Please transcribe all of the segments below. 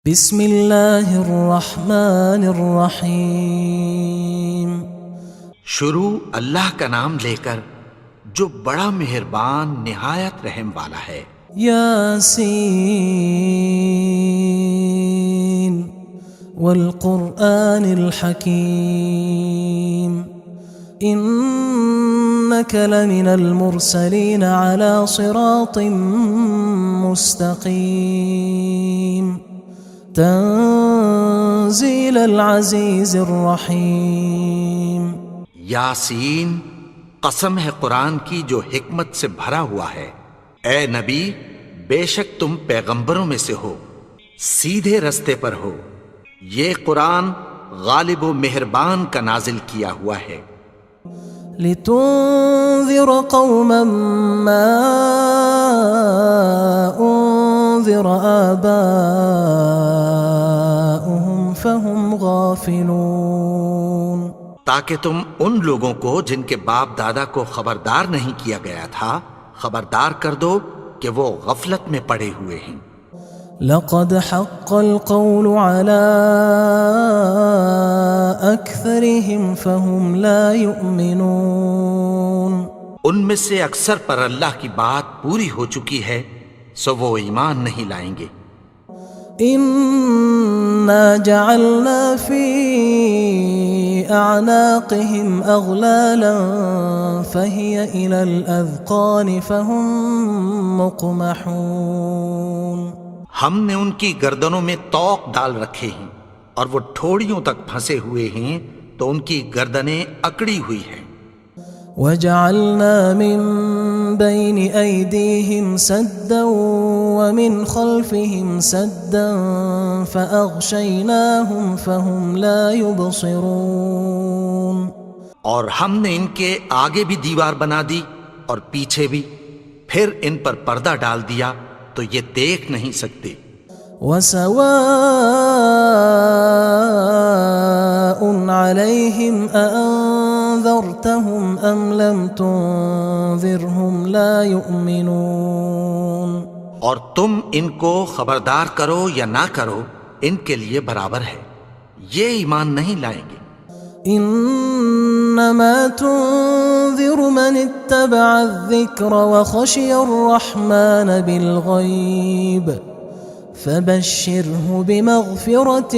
بسم اللہ الرحمن الرحیم۔ شروع اللہ کا نام لے کر جو بڑا مہربان نہایت رحم والا ہے۔ یاسین والقرآن الحکیم انک لمن المرسلین علی صراط مستقیم تنزیل العزیز الرحیم۔ یاسین، قسم ہے قرآن کی جو حکمت سے بھرا ہوا ہے۔ اے نبی، بے شک تم پیغمبروں میں سے ہو، سیدھے رستے پر ہو۔ یہ قرآن غالب و مہربان کا نازل کیا ہوا ہے۔ لتنذر قوما ما انذر آباؤهم فهم غافلون، تاکہ تم ان لوگوں کو جن کے باپ دادا کو خبردار نہیں کیا گیا تھا خبردار کر دو کہ وہ غفلت میں پڑے ہوئے ہیں۔ لقد حق القول على أكثرهم فهم لا يؤمنون، ان میں سے اکثر پر اللہ کی بات پوری ہو چکی ہے سو وہ ایمان نہیں لائیں گے۔ إنا جعلنا في أعناقهم أغلالا فهي إلى الأذقان فهم مقمحون، ہم نے ان کی گردنوں میں طوق ڈال رکھے ہیں اور وہ ٹھوڑیوں تک پھنسے ہوئے ہیں تو ان کی گردنیں اکڑی ہوئی ہیں۔ وجعلنا من بين أيديهم سدا ومن خلفهم سدا فأغشيناهم فهم لا يبصرون، اور ہم نے ان کے آگے بھی دیوار بنا دی اور پیچھے بھی، پھر ان پر پردہ ڈال دیا تو یہ دیکھ نہیں سکتے۔ وسواء عليهم أأنذرتهم أم لم تنذرهم لا يؤمنون، اور تم ان کو خبردار کرو یا نہ کرو ان کے لیے برابر ہے، یہ ایمان نہیں لائیں گے۔ انما تنذر من اتبع الذکر وخشی الرحمن بالغیب فبشره بمغفرة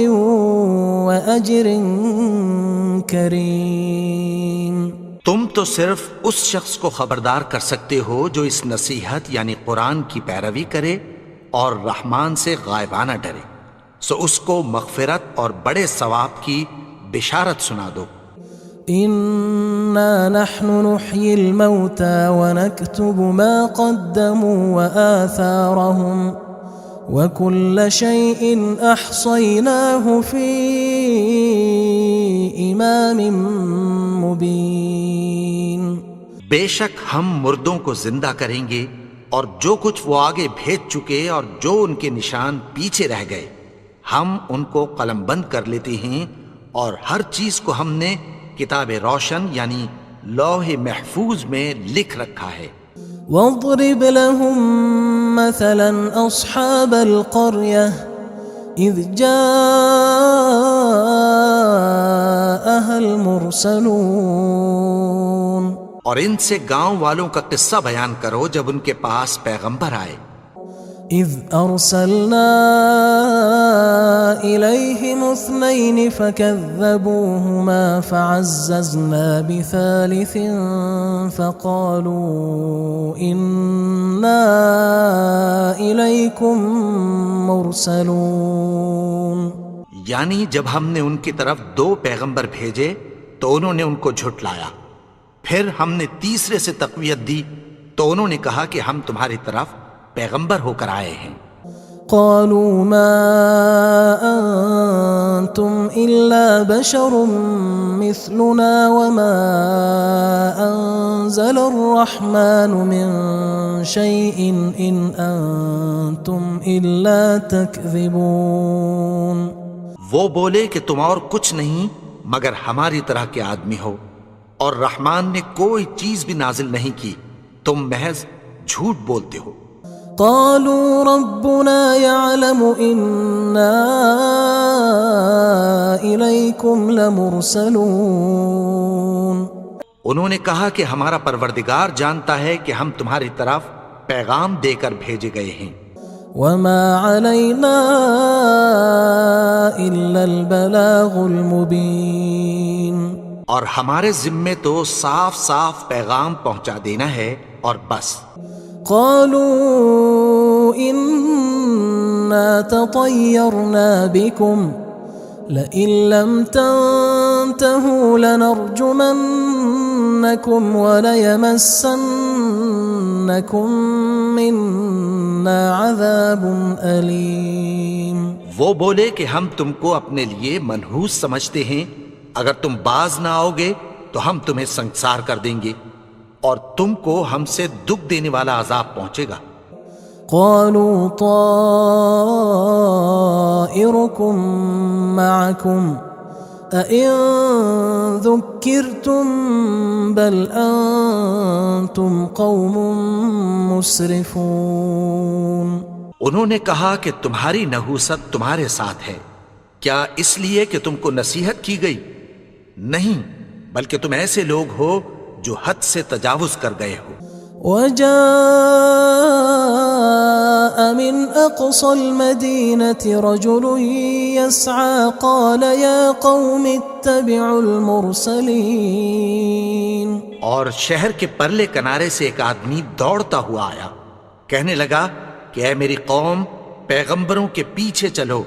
وأجر کریم۔ تم تو صرف اس شخص کو خبردار کر سکتے ہو جو اس نصیحت یعنی قرآن کی پیروی کرے اور رحمان سے غائبانہ ڈرے، سو اس کو مغفرت اور بڑے ثواب کی بشارت سنا دو۔ إنا نحن نحيي الموتى ونكتب ما قدموا وآثارهم وكل شيء أحصيناه في إمام مبين۔ بے شک ہم مردوں کو زندہ کریں گے اور جو کچھ وہ آگے بھیج چکے اور جو ان کے نشان پیچھے رہ گئے ہم ان کو قلم بند کر لیتے ہیں، اور ہر چیز کو ہم نے کتاب روشن یعنی لوح محفوظ میں لکھ رکھا ہے۔ واضرب لهم مثلا أصحاب القرية إذ جاءها المرسلون، اور ان سے گاؤں والوں کا قصہ بیان کرو جب ان کے پاس پیغمبر آئے۔ إذ أرسلنا إليهم 2 فكذبوهما فعززنا بثالث فقالوا إنا إليكم مرسلون، یعنی جب ہم نے ان کی طرف 2 پیغمبر بھیجے تو انہوں نے ان کو جھٹلایا، پھر ہم نے تیسرے سے تقویت دی تو انہوں نے کہا کہ ہم تمہاری طرف پیغمبر ہو کر آئے ہیں۔ قالوا ما أنتم إلا بشر مثلنا وما أنزل الرحمن من شيء إن أنتم إلا تكذبون، وہ بولے کہ تم اور کچھ نہیں مگر ہماری طرح کے آدمی ہو، اور رحمان نے کوئی چیز بھی نازل نہیں کی، تم محض جھوٹ بولتے ہو۔ قالوا ربنا يعلم إنا ربكم لمرسلون انہوں نے کہا کہ ہمارا پروردگار جانتا ہے کہ ہم تمہاری طرف پیغام دے کر بھیجے گئے ہیں، وما علينا إلا البلاغ المبين اور ہمارے ذمے تو صاف صاف پیغام پہنچا دینا ہے اور بس۔ قالوا إنا تطيرنا بكم لئن لم تنتهوا لنرجمنكم وليمسنكم منا عذاب أليم۔ وہ بولے کہ ہم تم کو اپنے لیے منحوس سمجھتے ہیں، اگر تم باز نہ آؤ گے تو ہم تمہیں سنسار کر دیں گے اور تم کو ہم سے دکھ دینے والا عذاب پہنچے گا۔ قالوا طائركم معكم أئن ذكرتم بل أنتم قوم مسرفون۔ انہوں نے کہا کہ تمہاری نحوست تمہارے ساتھ ہے، کیا اس لیے کہ تم کو نصیحت کی گئی؟ نہیں، بلکہ تم ایسے لوگ ہو جو حد سے تجاوز کر گئے ہو۔ وجاء من أقصى المدينة رجل يسعى قال يا قوم اتبعوا المرسلين۔ اور شہر کے پرلے کنارے سے ایک آدمی دوڑتا ہوا آیا، کہنے لگا کہ اے میری قوم، پیغمبروں کے پیچھے چلو۔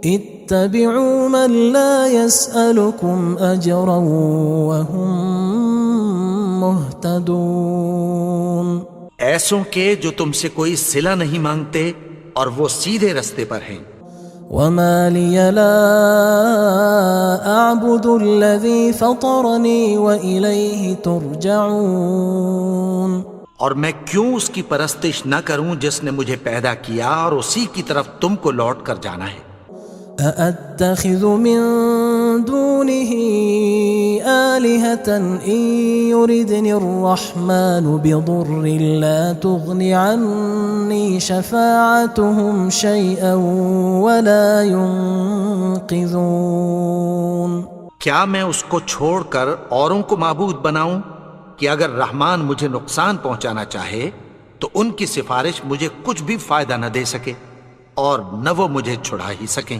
اتبعوا من لا يسألكم أجرا وهم مهتدون۔ ایسوں کے جو تم سے کوئی صلہ نہیں مانگتے اور وہ سیدھے رستے پر ہیں۔ وما لي لا أعبد الذي فطرني وإليه ترجعون۔ اور میں کیوں اس کی پرستش نہ کروں جس نے مجھے پیدا کیا اور اسی کی طرف تم کو لوٹ کر جانا ہے۔ أأتخذ من دونه آلهة إن يردني الرحمن بضر لا تغن عني شفاعتهم شيئا ولا ينقذون۔ کیا میں اس کو چھوڑ کر اوروں کو معبود بناؤں کہ اگر رحمان مجھے نقصان پہنچانا چاہے تو ان کی سفارش مجھے کچھ بھی فائدہ نہ دے سکے اور نہ وہ مجھے چھڑا ہی سکیں۔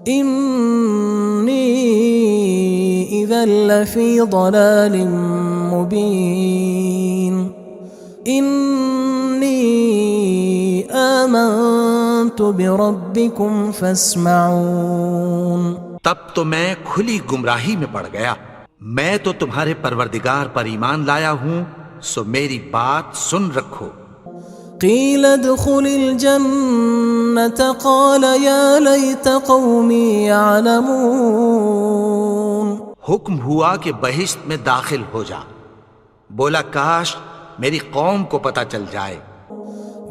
إني إذا لفي ضلال مبين إني آمنت بربكم فاسمعون۔ تب تو میں کھلی گمراہی میں پڑ گیا، میں تو تمہارے پروردگار پر ایمان لایا ہوں، سو میری بات سن رکھو۔ قيل ادخل الجنة قال يا ليت قومي يعلمون۔ حکم ہوا کہ بہشت میں داخل ہو جا، بولا کاش میری قوم کو پتہ چل جائے۔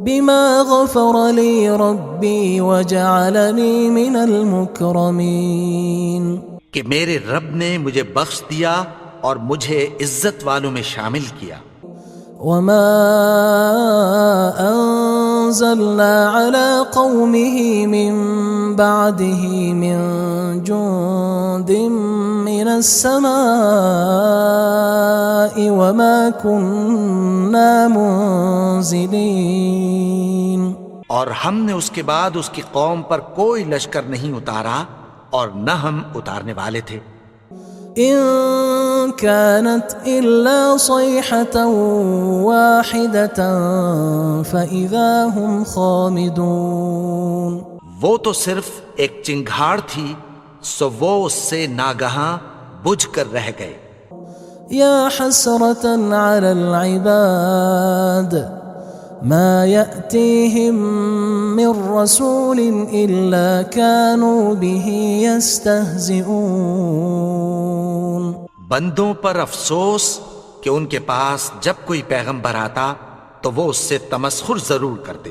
بما غفر لي ربي وجعلني من المكرمين۔ کہ میرے رب نے مجھے بخش دیا اور مجھے عزت والوں میں شامل کیا۔ وما أنزلنا على قومه من بعده من جند من السماء وما كنا منزلين۔ اور ہم نے اس کے بعد اس کی قوم پر کوئی لشکر نہیں اتارا اور نہ ہم اتارنے والے تھے۔ إن كانت إلا صيحة واحدة فإذا هم خامدون۔ وہ تو صرف ایک چنگھاڑ تھی، سو وہ اس سے ناگہاں بجھ کر رہ گئے۔ يا حسرة على العباد ما يأتيهم من رسول إلا كانوا به يستهزئون۔ بندوں پر افسوس کہ ان کے پاس جب کوئی پیغمبر آتا تو وہ اس سے تمسخر ضرور کرتے۔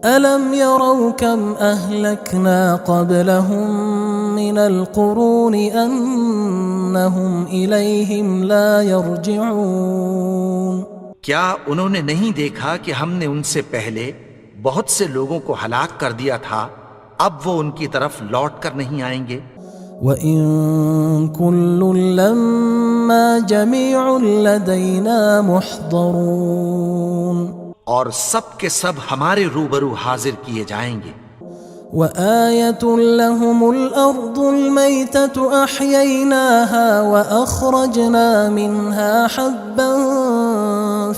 ألم يروا كم أهلكنا قبلهم من القرون أنهم إليهم لا يرجعون۔ کیا انہوں نے نہیں دیکھا کہ ہم نے ان سے پہلے بہت سے لوگوں کو ہلاک کر دیا تھا، اب وہ ان کی طرف لوٹ کر نہیں آئیں گے؟ وَإِن كُلٌّ لَّمَّا جَمِيعٌ لَّدَيْنَا مُحْضَرُونَ اور سب کے سب ہمارے روبرو حاضر کیے جائیں گے۔ وَآيَةٌ لَّهُمُ الْأَرْضُ الْمَيْتَةُ أَحْيَيْنَاهَا وَأَخْرَجْنَا مِنْهَا حَبًّا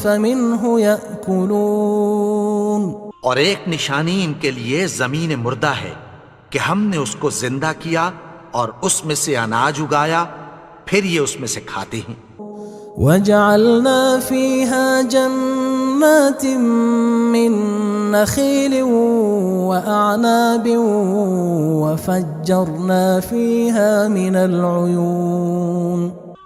فَمِنْهُ يَأْكُلُونَ اور ایک نشانی ان کے لیے زمین مردہ ہے کہ ہم نے اس کو زندہ کیا اور اس میں سے اناج اگایا، پھر یہ اس میں سے کھاتے ہیں۔ وَجَعَلْنَا فِيهَا جَنَّاتٍ مِّن نَّخِيلٍ وَأَعْنَابٍ وَفَجَّرْنَا فِيهَا مِنَ الْعُيُونِ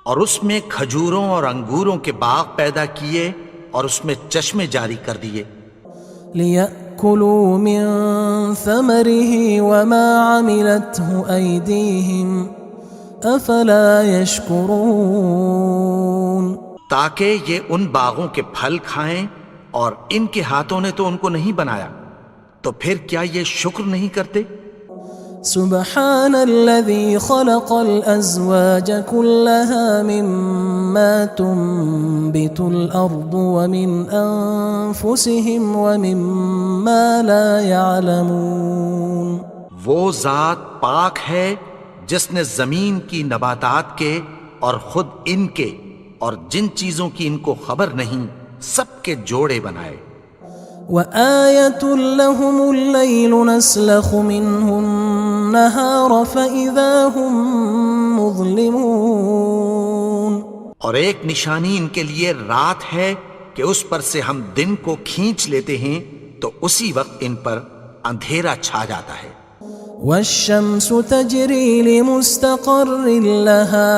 اور اس میں کھجوروں اور انگوروں کے باغ پیدا کیے اور اس میں چشمے جاری کر دیے، لِيَأْكُلُوا مِن ثَمَرِهِ وَمَا عَمِلَتْهُ أَيْدِيهِمْ أَفَلَا يَشْكُرُونَ تاکہ یہ ان باغوں کے پھل کھائیں، اور ان کے ہاتھوں نے تو ان کو نہیں بنایا، تو پھر کیا یہ شکر نہیں کرتے؟ سبحان الذي خلق الأزواج كلها مما تنبت الأرض ومن أنفسهم ومما لا يعلمون وہ ذات پاک ہے جس نے زمین کی نباتات کے اور خود ان کے اور جن چیزوں کی ان کو خبر نہیں سب کے جوڑے بنائے۔ وَآيَةٌ لَّهُمُ اللَّيْلُ نَسْلَخُ مِنْهُ النَّهَارَ فَإِذَا هُمْ مُظْلِمُونَ اور ایک نشانی ان کے لیے رات ہے کہ اس پر سے ہم دن کو کھینچ لیتے ہیں تو اسی وقت ان پر اندھیرا چھا جاتا ہے۔ وَالشَّمْسُ تَجْرِي لِمُسْتَقَرٍّ لَّهَا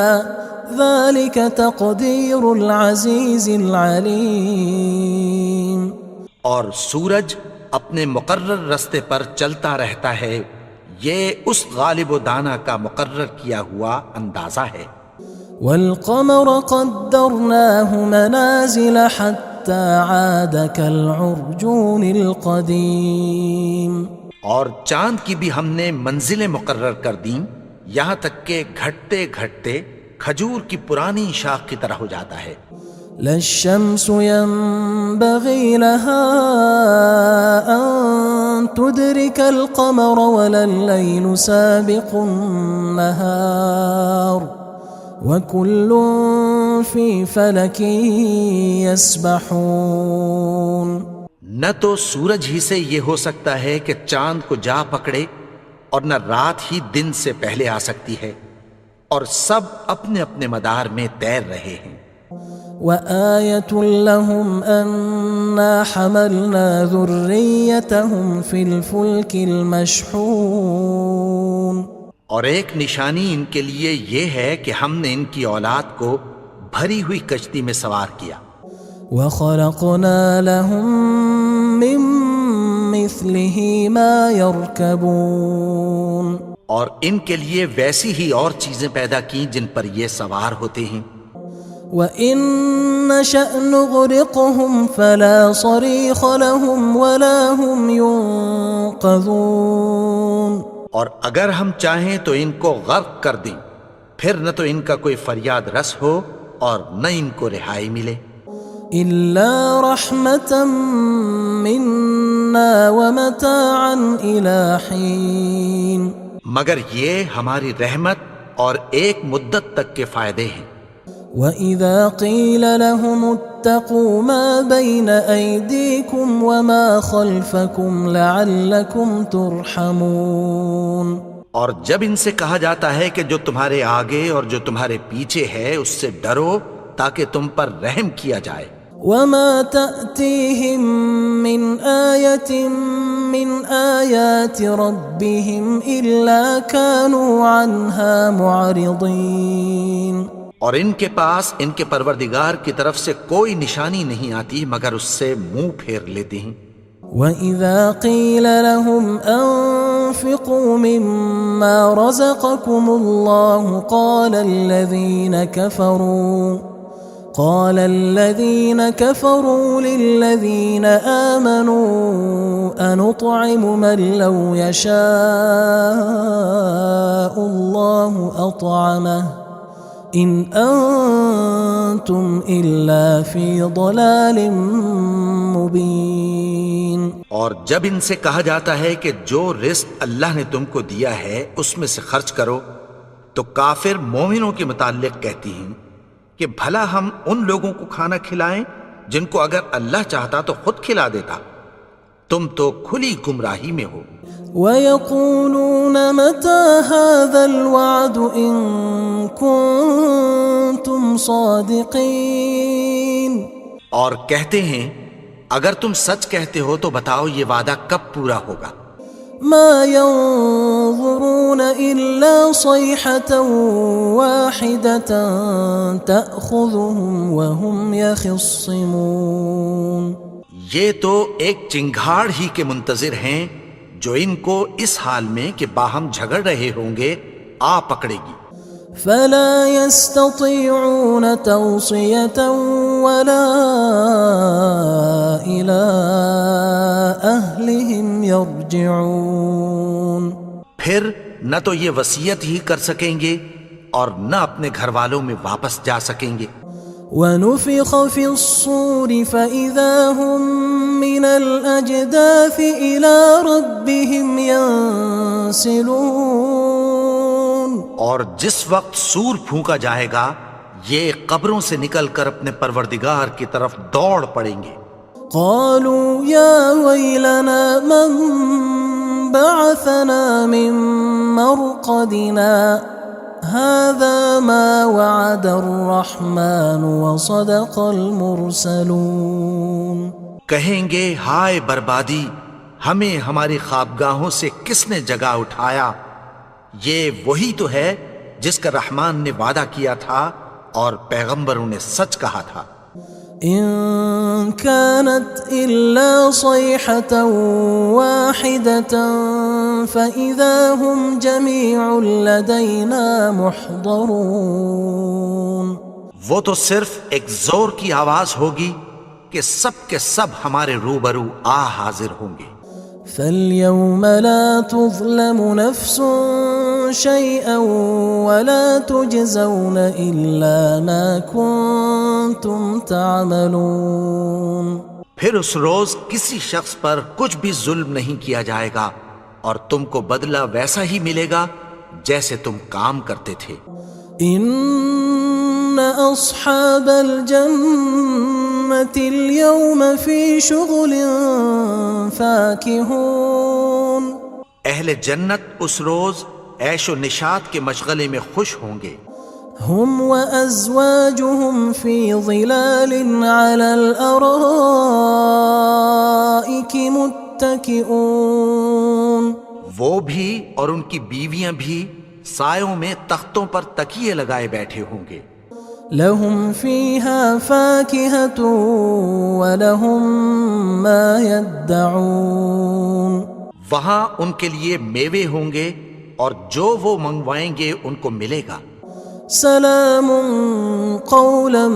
ذَلِكَ تَقْدِيرُ الْعَزِيزِ الْعَلِيمِ اور سورج اپنے مقرر رستے پر چلتا رہتا ہے، یہ اس غالب و دانا کا مقرر کیا ہوا اندازہ ہے۔ وَالْقَمَرَ قَدَّرْنَاهُ مَنَازِلَ حَتَّى عَادَ كَالْعُرْجُونِ الْقَدِيمِ اور چاند کی بھی ہم نے منزلیں مقرر کر دیں، یہاں تک کہ گھٹتے گھٹتے کھجور کی پرانی شاخ کی طرح ہو جاتا ہے۔ لا الشمس ينبغي لها أن تدرك القمر ولا الليل سابق النهار وكل في فلك يسبحون نہ تو سورج ہی سے یہ ہو سکتا ہے کہ چاند کو جا پکڑے، اور نہ رات ہی دن سے پہلے آ سکتی ہے، اور سب اپنے اپنے مدار میں تیر رہے ہیں۔ وَآيَةٌ لَّهُمْ أَنَّا حَمَلْنَا ذُرِّيَّتَهُمْ فِي الْفُلْكِ الْمَشْحُونِ اور ایک نشانی ان کے لیے یہ ہے کہ ہم نے ان کی اولاد کو بھری ہوئی کشتی میں سوار کیا۔ وَخَلَقْنَا لَهُم مِّن مِّثْلِهِ مَا يَرْكَبُونَ اور ان کے لیے ویسی ہی اور چیزیں پیدا کی جن پر یہ سوار ہوتے ہیں۔ وَإِن نَّشَأْ نُغْرِقْهُمْ فَلَا صَرِيخَ لَهُمْ وَلَا هُمْ يُنقَذُونَ اور اگر ہم چاہیں تو ان کو غرق کر دیں، پھر نہ تو ان کا کوئی فریاد رس ہو اور نہ ان کو رہائی ملے۔ إِلَّا رَحْمَةً مِّنَّا وَمَتَاعًا إِلَىٰ حِينٍ مگر یہ ہماری رحمت اور ایک مدت تک کے فائدے ہیں۔ وَإِذَا قِيلَ لَهُمُ اتَّقُوا مَا بَيْنَ أَيْدِيكُمْ وَمَا خَلْفَكُمْ لَعَلَّكُمْ تُرْحَمُونَ اور جب ان سے کہا جاتا ہے کہ جو تمہارے آگے اور جو تمہارے پیچھے ہے اس سے ڈرو تاکہ تم پر رحم کیا جائے۔ وَمَا تَأْتِيهِم مِّنْ آيَةٍ مِّنْ آيَاتِ رَبِّهِمْ إِلَّا كَانُوا عَنْهَا مُعْرِضِينَ اور ان کے پاس ان کے پروردگار کی طرف سے کوئی نشانی نہیں آتی مگر اس سے منہ پھیر لیتے ہیں۔ وَإِذَا قِيلَ لَهُمْ أَنفِقُوا مِمَّا رَزَقَكُمُ اللَّهُ قَالَ الَّذِينَ كَفَرُوا لِلَّذِينَ آمَنُوا أَنُطْعِمُ مَن لَّوْ يَشَاءُ اللَّهُ وأطعمه إن أنتم إلا في ضلال مبين۔ اور جب ان سے کہا جاتا ہے کہ جو رزق اللہ نے تم کو دیا ہے اس میں سے خرچ کرو، تو کافر مومنوں کے متعلق کہتی ہیں کہ بھلا ہم ان لوگوں کو کھانا کھلائیں جن کو اگر اللہ چاہتا تو خود کھلا دیتا، تم تو کھلی گمراہی میں ہو۔ وَيَقُولُونَ مَتَى هَذَا الْوَعْدُ إِن كُنتُمْ صَادِقِينَ، اور کہتے ہیں اگر تم سچ کہتے ہو تو بتاؤ یہ وعدہ کب پورا ہوگا۔ مَا يَنظُرُونَ إِلَّا صَيْحَةً وَاحِدَةً تَأْخُذُهُمْ وَهُمْ يَخِصِّمُونَ، یہ تو ایک چنگھاڑ ہی کے منتظر ہیں جو ان کو اس حال میں کہ باہم جھگڑ رہے ہوں گے آ پکڑے گی۔ فَلَا يَسْتَطِيعُونَ تَوْصِيَةً وَلَا إِلَىٰ أَهْلِهِمْ يَرْجِعُونَ، پھر نہ تو یہ وصیت ہی کر سکیں گے اور نہ اپنے گھر والوں میں واپس جا سکیں گے۔ وَنُفِخَ فِي الصُّورِ فَإِذَا هُم مِّنَ الْأَجْدَاثِ إِلَىٰ رَبِّهِمْ يَنسِلُونَ، اور جس وقت سور پھونکا جائے گا یہ قبروں سے نکل کر اپنے پروردگار کی طرف دوڑ پڑیں گے۔ قالوا يا ويلنا من بعثنا من مرقدنا هذا ما وعد الرحمن وصدق المرسلون، کہیں گے ہائے بربادی، ہمیں ہماری خوابگاہوں سے کس نے جگا اٹھایا، یہ وہی تو ہے جس کا رحمان نے وعدہ کیا تھا اور پیغمبروں نے سچ کہا تھا۔ إن كانت إلا صيحة واحدة فإذا هم جميع لدينا محضرون، وہ تو صرف ایک زور کی آواز ہوگی کہ سب کے سب ہمارے روبرو آ حاضر ہوں گے۔ فَالْيَوْمَ لَا تُظْلَمُ نَفْسٌ شَيْئًا وَلَا تُجْزَوْنَ إِلَّا مَا كُنتُمْ تَعْمَلُونَ، پھر اس روز کسی شخص پر کچھ بھی ظلم نہیں کیا جائے گا اور تم کو بدلہ ویسا ہی ملے گا جیسے تم کام کرتے تھے۔ إِنَّ أَصْحَابَ الْجَنَّةِ الْيَوْمَ فِي شُغُلٍ فَاكِهُونَ، اہل جنت اس روز عیش و نشاط کے مشغلے میں خوش ہوں گے۔ هم وأزواجهم في ظلال على الأرائك متكئون، وہ بھی اور ان کی بیویاں بھی سایوں میں تختوں پر تکیے لگائے بیٹھے ہوں گے۔ لهم فيها فاكهة ولهم ما يدعون، وہاں ان کے لیے میوے ہوں گے اور جو وہ منگوائیں گے ان کو ملے گا۔ سلام قولا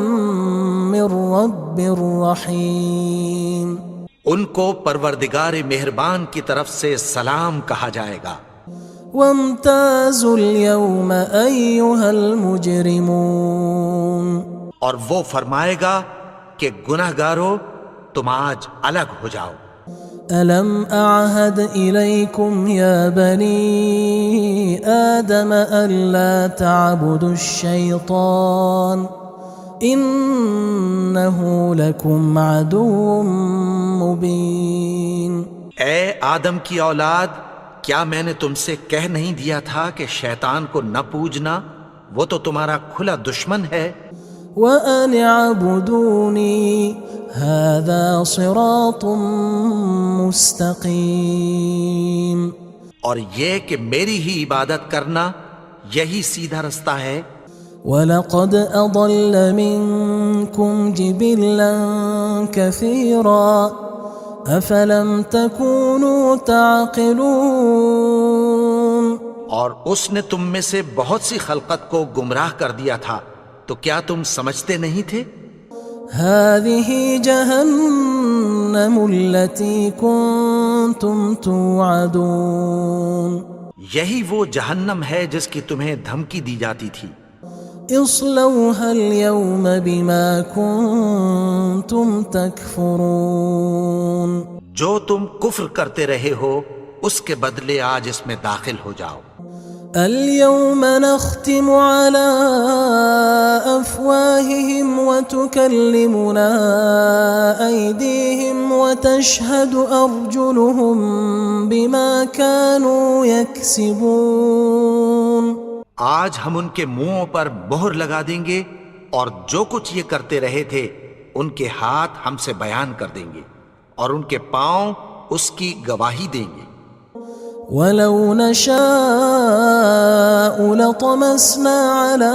من رب رحیم، ان کو پروردگار مہربان کی طرف سے سلام کہا جائے گا۔ وامتازوا اليوم أيها المجرمون، اور وہ فرمائے گا کہ گناہگارو تم آج الگ ہو جاؤ۔ ألم أعهد إليكم يا بني آدم ألا تعبدوا الشيطان إنه لكم عدو مبين، اے آدم کی اولاد، کیا میں نے تم سے کہہ نہیں دیا تھا کہ شیطان کو نہ پوجنا، وہ تو تمہارا کھلا دشمن ہے۔ وَأَنِ اعْبُدُونِي هَذَا صِرَاطٌ مُسْتَقِيمٌ، اور یہ کہ میری ہی عبادت کرنا یہی سیدھا رستہ ہے۔ وَلَقَدْ أَضَلَّ مِنكُمْ جِبِلًّا كَثِيرًا أَفَلَمْ تَكُونُوا تَعْقِلُونَ، اور اس نے تم میں سے بہت سی خلقت کو گمراہ کر دیا تھا، تو کیا تم سمجھتے نہیں تھے؟ هذه جهنم التي كنتم توعدون، یہی وہ جہنم ہے جس کی تمہیں دھمکی دی جاتی تھی. اصلوها اليوم بما كنتم تكفرون. جو تم کفر کرتے رہے ہو اس کے بدلے آج اس میں داخل ہو جاؤ. اليوم نختم على أفواههم وتكلمنا أيديهم وتشهد أرجلهم بما كانوا يكسبون. آج ہم ان کے منہوں پر مہر لگا دیں گے اور جو کچھ یہ کرتے رہے تھے ان کے ہاتھ ہم سے بیان کر دیں گے اور ان کے پاؤں اس کی گواہی دیں گے. وَلَوْ نَشَاءُ لَطَمَسْنَا عَلَىٰ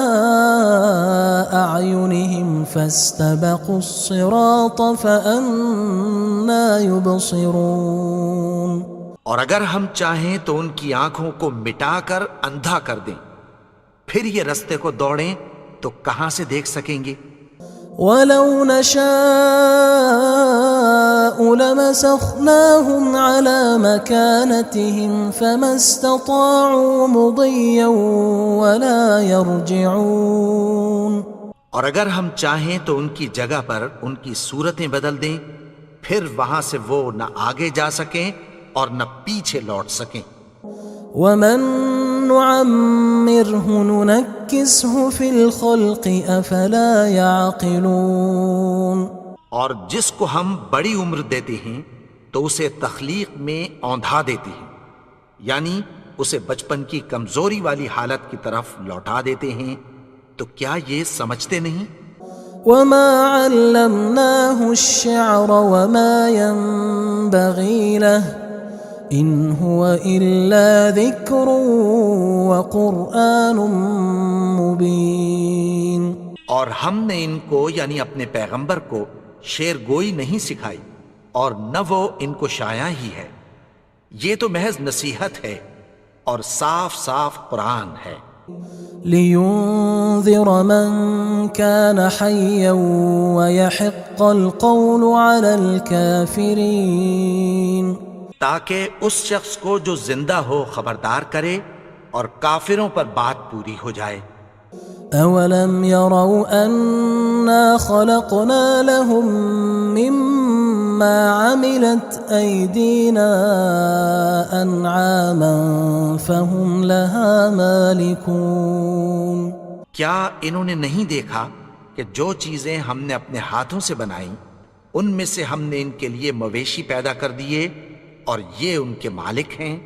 أَعْيُنِهِمْ فَاسْتَبَقُوا الصِّرَاطَ فَأَنَّىٰ يُبْصِرُونَ. اور اگر ہم چاہیں تو ان کی آنکھوں کو مٹا کر اندھا کر دیں، پھر یہ رستے کو دوڑیں تو کہاں سے دیکھ سکیں گے. وَلَوْ نَشَاءُ لَمَسَخْنَاهُمْ عَلَىٰ مَكَانَتِهِمْ فَمَا اسْتَطَاعُوا مُضِيًّا وَلَا يَرْجِعُونَ. اور اگر ہم چاہیں تو ان کی جگہ پر ان کی صورتیں بدل دیں، پھر وہاں سے وہ نہ آگے جا سکیں اور نہ پیچھے لوٹ سکیں. وَمَن نُعَمِّرْهُ نُنَكِّسْهُ فِي الْخَلْقِ أَفَلَا يَعْقِلُونَ. اور جس کو ہم بڑی عمر دیتے ہیں تو اسے تخلیق میں اوندھا دیتے ہیں، یعنی اسے بچپن کی کمزوری والی حالت کی طرف لوٹا دیتے ہیں. تو کیا یہ سمجھتے نہیں؟ وَمَا عَلَّمْنَاهُ الشِّعْرَ وَمَا يَنبَغِي لَهُ إِنْ هُوَ إِلَّا ذِكْرٌ وَقُرْآنٌ مُبِينٌ. اور ہم نے ان کو یعنی اپنے پیغمبر کو شعر گوئی نہیں سکھائی اور نہ وہ ان کو شایع ہی ہے. یہ تو محض نصیحت ہے اور صاف صاف قرآن ہے. لِيُنذِرَ مَن كَانَ حَيًّا وَيَحِقَّ الْقَوْلُ عَلَى الْكَافِرِينَ. تاکہ اس شخص کو جو زندہ ہو خبردار کرے اور کافروں پر بات پوری ہو جائے. أَوَلَمْ يَرَوْا أَنَّا خَلَقْنَا لَهُم مِّمَّا عَمِلَتْ أَيْدِينَا أَنْعَامًا فَهُمْ لَهَا مَالِكُونَ. کیا انہوں نے نہیں دیکھا کہ جو چیزیں ہم نے اپنے ہاتھوں سے بنائیں ان میں سے ہم نے ان کے لیے مویشی پیدا کر دیے اور یہ ان کے مالک ہیں.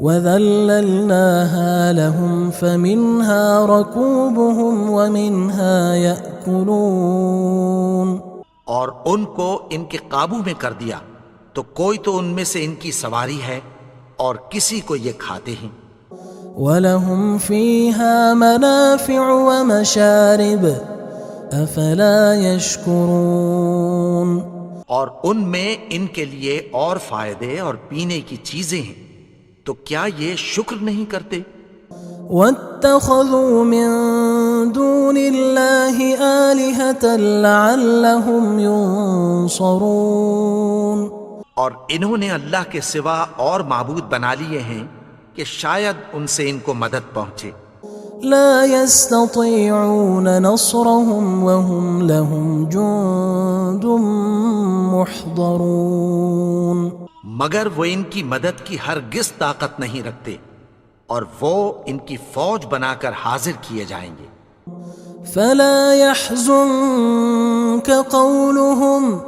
وَذَلَّلْنَاهَا لَهُمْ فَمِنْهَا رَكُوبُهُمْ وَمِنْهَا يَأْكُلُونَ. اور ان کو ان کے قابو میں کر دیا تو کوئی تو ان میں سے ان کی سواری ہے اور کسی کو یہ کھاتے ہیں. وَلَهُمْ فِيهَا مَنَافِعُ وَمَشَارِبُ أَفَلَا يَشْكُرُونَ. اور ان میں ان کے لیے اور فائدے اور پینے کی چیزیں ہیں، تو کیا یہ شکر نہیں کرتے؟ وَاتَّخَذُوا مِن دُونِ اللَّهِ آلِهَةً لَعَلَّهُمْ يُنصَرُونَ. اور انہوں نے اللہ کے سوا اور معبود بنا لیے ہیں کہ شاید ان سے ان کو مدد پہنچے. لا يستطيعون نصرهم وهم لهم جند محضرون. مگر وہ ان کی مدد کی ہرگز طاقت نہیں رکھتے اور وہ ان کی فوج بنا کر حاضر کیے جائیں گے. فلا يحزنك قولهم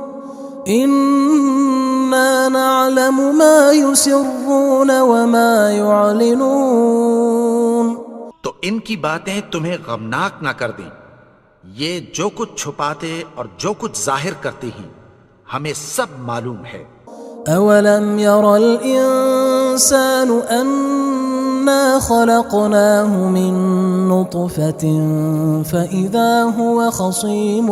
إنا نعلم ما يسرون وما يعلنون. تو ان کی باتیں تمہیں غمناک نہ کر دیں. یہ جو کچھ چھپاتے اور جو کچھ ظاہر کرتے ہیں ہمیں سب معلوم ہے. أولم ير الإنسان أنا خلقناه من نطفة فإذا هو خصيم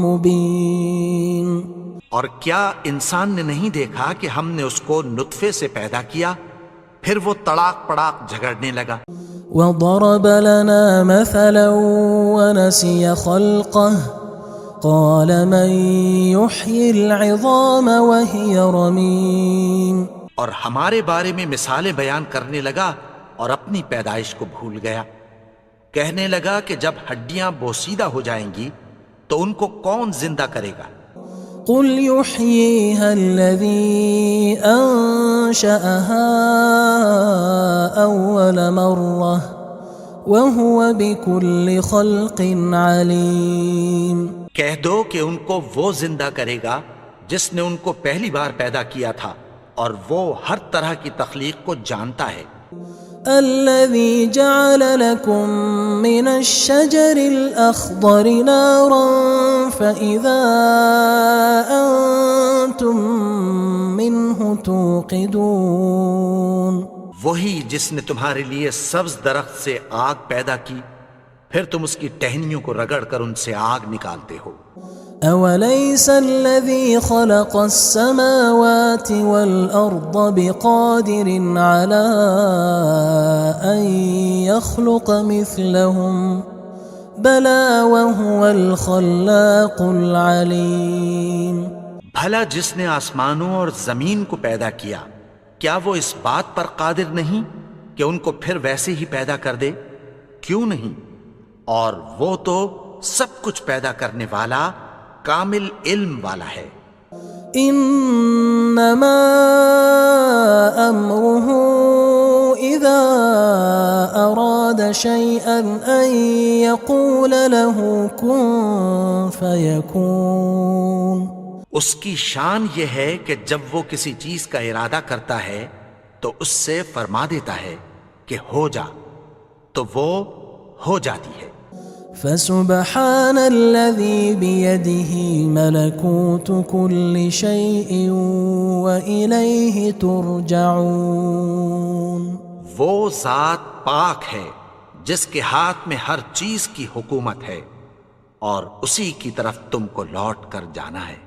مبين. اور کیا انسان نے نہیں دیکھا کہ ہم نے اس کو نطفے سے پیدا کیا پھر وہ تڑاک پڑاک جھگڑنے لگا. وضرب لنا مثلا ونسي خلقه قال من يحيي العظام وهي رميم. اور ہمارے بارے میں مثالیں بیان کرنے لگا اور اپنی پیدائش کو بھول گیا. کہنے لگا کہ جب ہڈیاں بوسیدہ ہو جائیں گی تو ان کو کون زندہ کرے گا؟ قل يحييها الذي أنشأها أول مرة وهو بكل خلق عليم. کہہ دو کہ ان کو وہ زندہ کرے گا جس نے ان کو پہلی بار پیدا کیا تھا اور وہ ہر طرح کی تخلیق کو جانتا ہے. الذي جعل لكم من الشجر الأخضر نارا فإذا أنتم منه توقدون. وہی جس نے تمہارے لیے سبز درخت سے آگ پیدا کی پھر تم اس کی ٹہنیوں کو رگڑ کر ان سے آگ نکالتے ہو. أوليس الذي خلق السماوات والأرض بقادر على أن يخلق مثلهم بلى وهو الخلاق العليم. بھلا جس نے آسمانوں اور زمین کو پیدا کیا کیا وہ اس بات پر قادر نہیں کہ ان کو پھر ویسے ہی پیدا کر دے؟ کیوں نہیں؟ اور وہ تو سب کچھ پیدا کرنے والا کامل علم والا ہے. انما امره اذا اراد شيئا ان يقول له كن فيكون. اس کی شان یہ ہے کہ جب وہ کسی چیز کا ارادہ کرتا ہے تو اس سے فرما دیتا ہے کہ ہو جا تو وہ ہو جاتی ہے. فسبحان الذي بيده ملكوت كل شيء وإليه ترجعون. وہ ذات پاک ہے جس کے ہاتھ میں ہر چیز کی حکومت ہے اور اسی کی طرف تم کو لوٹ کر جانا ہے.